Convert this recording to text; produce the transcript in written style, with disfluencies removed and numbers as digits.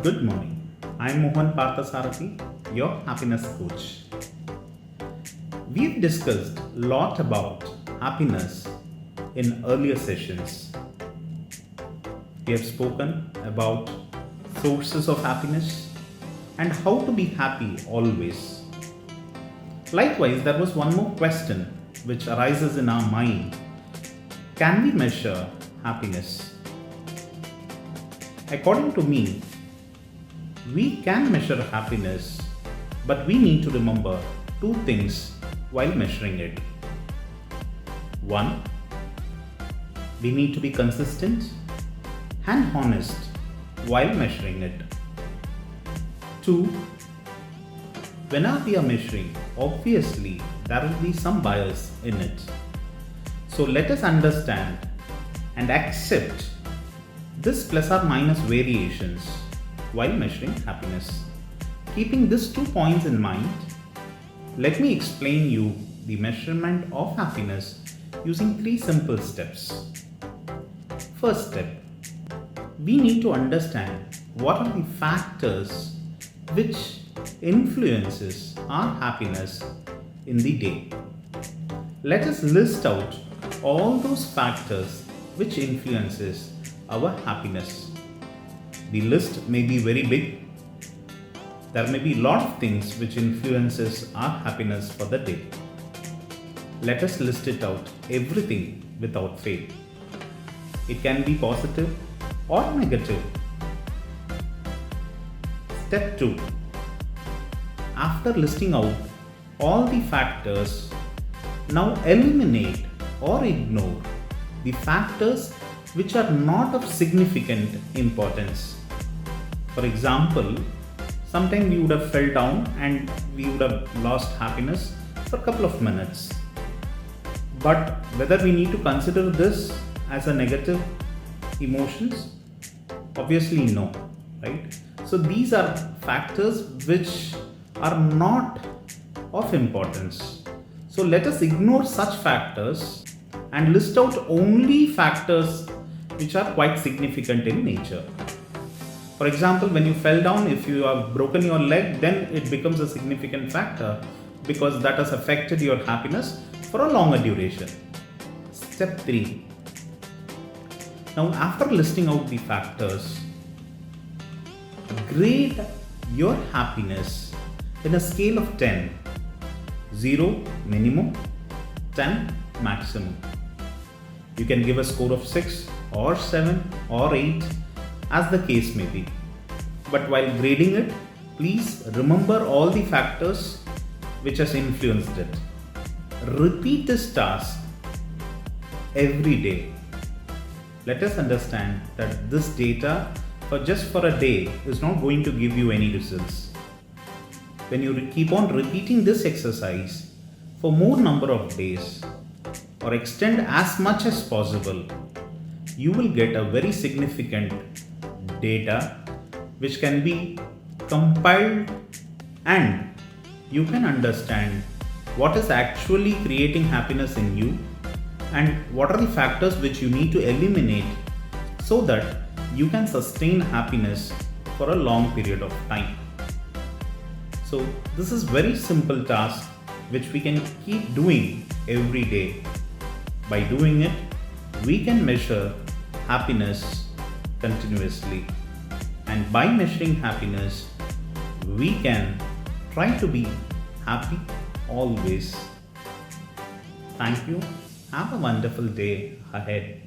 good morning. I'm Mohan Parthasarathi, your happiness coach. We've discussed a lot about happiness in earlier sessions. We have spoken about sources of happiness and how to be happy always. Likewise, there was one more question which arises in our mind. Can we measure happiness? According to me, we can measure happiness, but we need to remember two things while measuring it. One, we need to be consistent and honest while measuring it. Two, whenever we are measuring, obviously there will be some bias in it. So let us understand and accept this plus or minus variations while measuring happiness. Keeping these 2 points in mind, let me explain you the measurement of happiness using 3 simple steps. First step, we need to understand what are the factors which influences our happiness in the day. Let us list out all those factors which influences our happiness. The list may be very big. There may be a lot of things which influences our happiness for the day. Let us list it out, everything without fail. It can be positive or negative. Step 2. After listing out all the factors, now eliminate or ignore the factors which are not of significant importance. For example, sometimes we would have fell down and we would have lost happiness for a couple of minutes. But whether we need to consider this as a negative emotions? Obviously no, right? So these are factors which are not of importance. So let us ignore such factors and list out only factors which are quite significant in nature. For example, when you fell down, if you have broken your leg, then it becomes a significant factor because that has affected your happiness for a longer duration. Step 3. Now, after listing out the factors, grade your happiness in a scale of 10. 0 minimum, 10 maximum. You can give a score of 6 or 7 or 8 as the case may be. But while grading it, please remember all the factors which has influenced it. Repeat this task every day. Let us understand that this data for a day is not going to give you any results. When you keep on repeating this exercise for more number of days or extend as much as possible, you will get a very significant data which can be compiled and you can understand what is actually creating happiness in you and what are the factors which you need to eliminate so that you can sustain happiness for a long period of time. So this is very simple task which we can keep doing every day. By doing it, we can measure happiness continuously. And by measuring happiness, we can try to be happy always. Thank you. Have a wonderful day ahead.